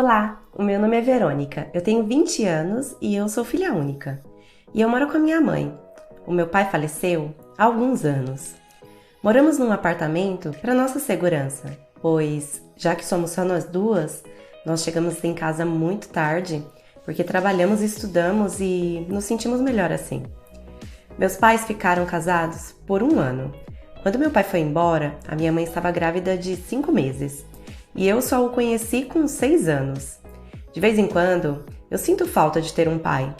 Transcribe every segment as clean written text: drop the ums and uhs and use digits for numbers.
Olá, o meu nome é Verônica, eu tenho 20 anos e eu sou filha única. E eu moro com a minha mãe. O meu pai faleceu há alguns anos. Moramos num apartamento para nossa segurança, pois, já que somos só nós duas, nós chegamos em casa muito tarde, porque trabalhamos e estudamos e nos sentimos melhor assim. Meus pais ficaram casados por um ano. Quando meu pai foi embora, a minha mãe estava grávida de 5 meses. E eu só o conheci com 6 anos. De vez em quando, eu sinto falta de ter um pai,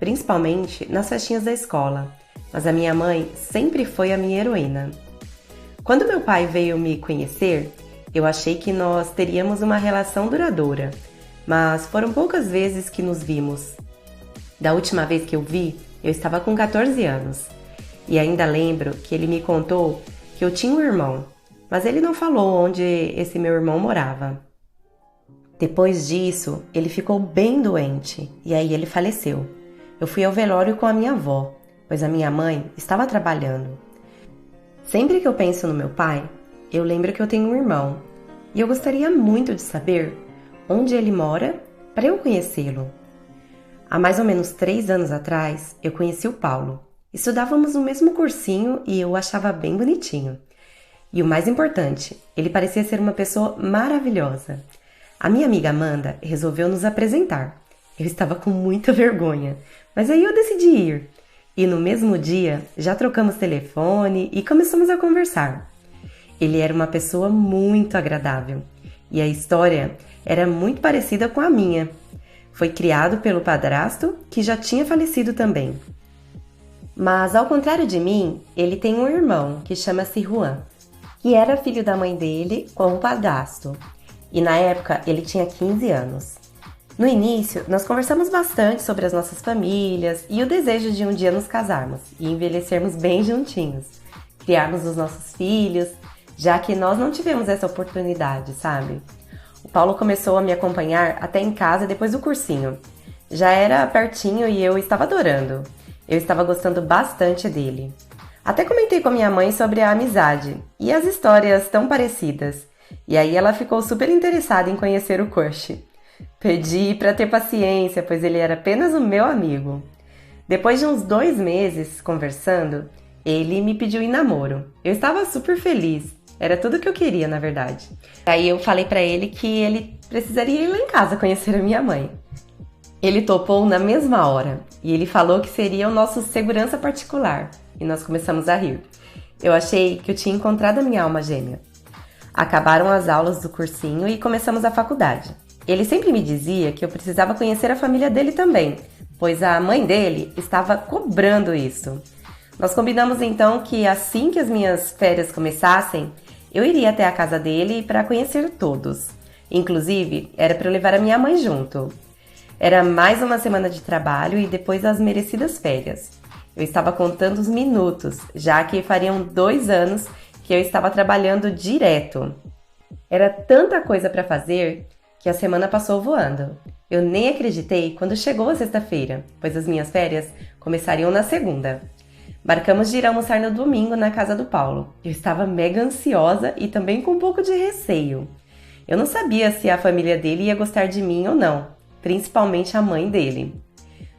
principalmente nas festinhas da escola, mas a minha mãe sempre foi a minha heroína. Quando meu pai veio me conhecer, eu achei que nós teríamos uma relação duradoura, mas foram poucas vezes que nos vimos. Da última vez que eu vi, eu estava com 14 anos, e ainda lembro que ele me contou que eu tinha um irmão, mas ele não falou onde esse meu irmão morava. Depois disso, ele ficou bem doente e aí ele faleceu. Eu fui ao velório com a minha avó, pois a minha mãe estava trabalhando. Sempre que eu penso no meu pai, eu lembro que eu tenho um irmão e eu gostaria muito de saber onde ele mora para eu conhecê-lo. Há mais ou menos 3 anos atrás, eu conheci o Paulo. Estudávamos no mesmo cursinho e eu o achava bem bonitinho. E o mais importante, ele parecia ser uma pessoa maravilhosa. A minha amiga Amanda resolveu nos apresentar. Eu estava com muita vergonha, mas aí eu decidi ir. E no mesmo dia, já trocamos telefone e começamos a conversar. Ele era uma pessoa muito agradável e a história era muito parecida com a minha. Foi criado pelo padrasto, que já tinha falecido também. Mas ao contrário de mim, ele tem um irmão que chama-se Juan, que era filho da mãe dele com o padrasto, e na época ele tinha 15 anos. No início, nós conversamos bastante sobre as nossas famílias e o desejo de um dia nos casarmos e envelhecermos bem juntinhos, criarmos os nossos filhos, já que nós não tivemos essa oportunidade, sabe? O Paulo começou a me acompanhar até em casa depois do cursinho. Já era pertinho e eu estava adorando. Eu estava gostando bastante dele. Até comentei com a minha mãe sobre a amizade e as histórias tão parecidas. E aí ela ficou super interessada em conhecer o crush. Pedi para ter paciência, pois ele era apenas o meu amigo. Depois de uns 2 meses conversando, ele me pediu em namoro. Eu estava super feliz. Era tudo o que eu queria, na verdade. Aí eu falei para ele que ele precisaria ir lá em casa conhecer a minha mãe. Ele topou na mesma hora e ele falou que seria o nosso segurança particular. E nós começamos a rir. Eu achei que eu tinha encontrado a minha alma gêmea. Acabaram as aulas do cursinho e começamos a faculdade. Ele sempre me dizia que eu precisava conhecer a família dele também, pois a mãe dele estava cobrando isso. Nós combinamos então que assim que as minhas férias começassem, eu iria até a casa dele para conhecer todos. Inclusive, era para eu levar a minha mãe junto. Era mais uma semana de trabalho e depois as merecidas férias. Eu estava contando os minutos, já que fariam 2 anos que eu estava trabalhando direto. Era tanta coisa para fazer que a semana passou voando. Eu nem acreditei quando chegou a sexta-feira, pois as minhas férias começariam na segunda. Marcamos de ir almoçar no domingo na casa do Paulo. Eu estava mega ansiosa e também com um pouco de receio. Eu não sabia se a família dele ia gostar de mim ou não, principalmente a mãe dele.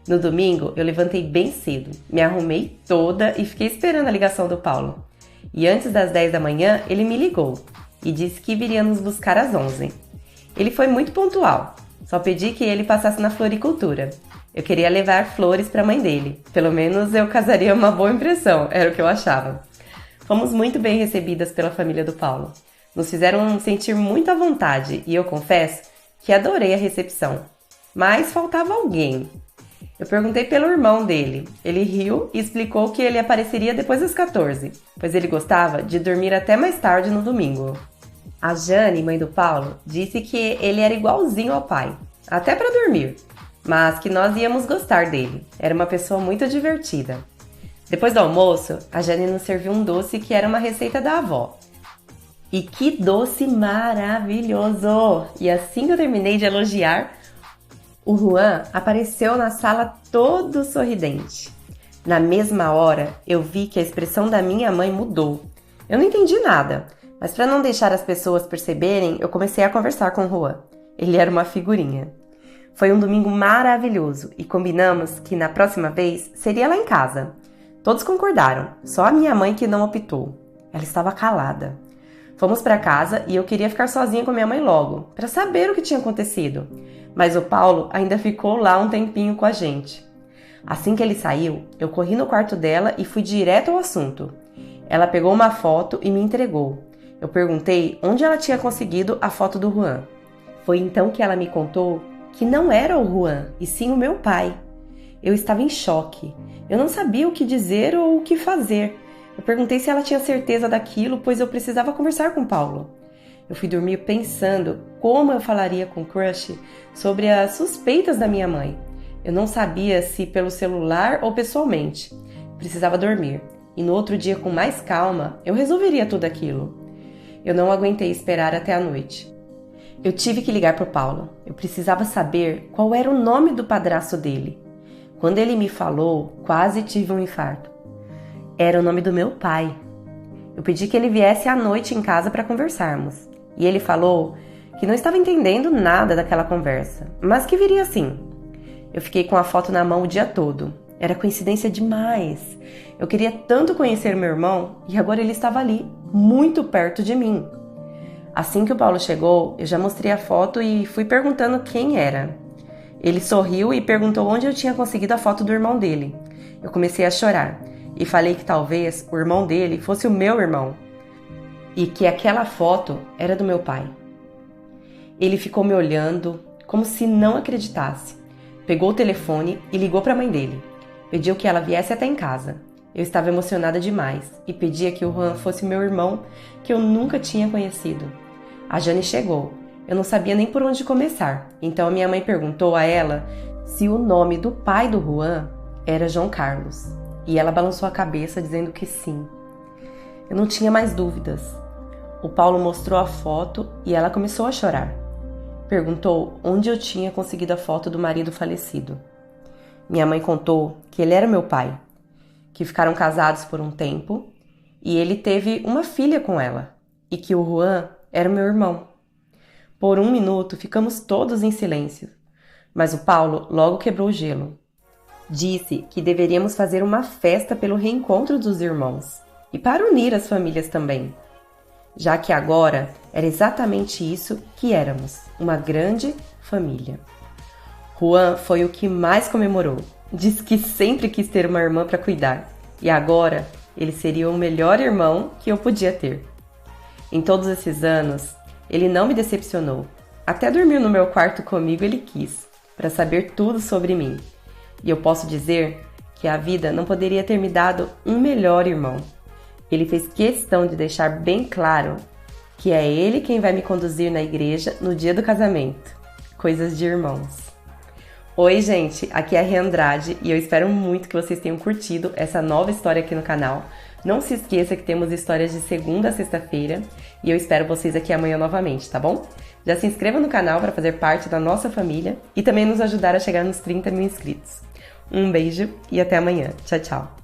No domingo, eu levantei bem cedo, me arrumei toda e fiquei esperando a ligação do Paulo. E antes das 10 da manhã, ele me ligou e disse que viria nos buscar às 11. Ele foi muito pontual, só pedi que ele passasse na floricultura. Eu queria levar flores para a mãe dele, pelo menos eu causaria uma boa impressão, era o que eu achava. Fomos muito bem recebidas pela família do Paulo. Nos fizeram sentir muito à vontade e eu confesso que adorei a recepção. Mas faltava alguém. Eu perguntei pelo irmão dele. Ele riu e explicou que ele apareceria depois das 14, pois ele gostava de dormir até mais tarde no domingo. A Jane, mãe do Paulo, disse que ele era igualzinho ao pai, até para dormir, mas que nós íamos gostar dele. Era uma pessoa muito divertida. Depois do almoço, a Jane nos serviu um doce que era uma receita da avó. E que doce maravilhoso! E assim que eu terminei de elogiar, o Juan apareceu na sala todo sorridente. Na mesma hora, eu vi que a expressão da minha mãe mudou. Eu não entendi nada, mas para não deixar as pessoas perceberem, eu comecei a conversar com o Juan. Ele era uma figurinha. Foi um domingo maravilhoso e combinamos que na próxima vez seria lá em casa. Todos concordaram, só a minha mãe que não optou. Ela estava calada. Fomos para casa e eu queria ficar sozinha com minha mãe logo, para saber o que tinha acontecido. Mas o Paulo ainda ficou lá um tempinho com a gente. Assim que ele saiu, eu corri no quarto dela e fui direto ao assunto. Ela pegou uma foto e me entregou. Eu perguntei onde ela tinha conseguido a foto do Juan. Foi então que ela me contou que não era o Juan, e sim o meu pai. Eu estava em choque. Eu não sabia o que dizer ou o que fazer. Eu perguntei se ela tinha certeza daquilo, pois eu precisava conversar com Paulo. Eu fui dormir pensando como eu falaria com o crush sobre as suspeitas da minha mãe. Eu não sabia se pelo celular ou pessoalmente. Precisava dormir. E no outro dia, com mais calma, eu resolveria tudo aquilo. Eu não aguentei esperar até a noite. Eu tive que ligar para o Paulo. Eu precisava saber qual era o nome do padrasto dele. Quando ele me falou, quase tive um infarto. Era o nome do meu pai. Eu pedi que ele viesse à noite em casa para conversarmos. E ele falou que não estava entendendo nada daquela conversa, mas que viria sim. Eu fiquei com a foto na mão o dia todo. Era coincidência demais. Eu queria tanto conhecer meu irmão e agora ele estava ali, muito perto de mim. Assim que o Paulo chegou, eu já mostrei a foto e fui perguntando quem era. Ele sorriu e perguntou onde eu tinha conseguido a foto do irmão dele. Eu comecei a chorar e falei que talvez o irmão dele fosse o meu irmão e que aquela foto era do meu pai. Ele ficou me olhando como se não acreditasse. Pegou o telefone e ligou para a mãe dele. Pediu que ela viesse até em casa. Eu estava emocionada demais e pedia que o Juan fosse meu irmão, que eu nunca tinha conhecido. A Jane chegou. Eu não sabia nem por onde começar, então a minha mãe perguntou a ela se o nome do pai do Juan era João Carlos. E ela balançou a cabeça dizendo que sim. Eu não tinha mais dúvidas. O Paulo mostrou a foto e ela começou a chorar. Perguntou onde eu tinha conseguido a foto do marido falecido. Minha mãe contou que ele era meu pai, que ficaram casados por um tempo e ele teve uma filha com ela e que o Juan era meu irmão. Por um minuto ficamos todos em silêncio, mas o Paulo logo quebrou o gelo. Disse que deveríamos fazer uma festa pelo reencontro dos irmãos e para unir as famílias também, já que agora era exatamente isso que éramos, uma grande família. Juan foi o que mais comemorou. Disse que sempre quis ter uma irmã para cuidar e agora ele seria o melhor irmão que eu podia ter. Em todos esses anos, ele não me decepcionou. Até dormir no meu quarto comigo ele quis, para saber tudo sobre mim. E eu posso dizer que a vida não poderia ter me dado um melhor irmão. Ele fez questão de deixar bem claro que é ele quem vai me conduzir na igreja no dia do casamento. Coisas de irmãos. Oi, gente, aqui é a Rê Andrade e eu espero muito que vocês tenham curtido essa nova história aqui no canal. Não se esqueça que temos histórias de segunda a sexta-feira e eu espero vocês aqui amanhã novamente, tá bom? Já se inscreva no canal para fazer parte da nossa família e também nos ajudar a chegar nos 30 mil inscritos. Um beijo e até amanhã. Tchau, tchau!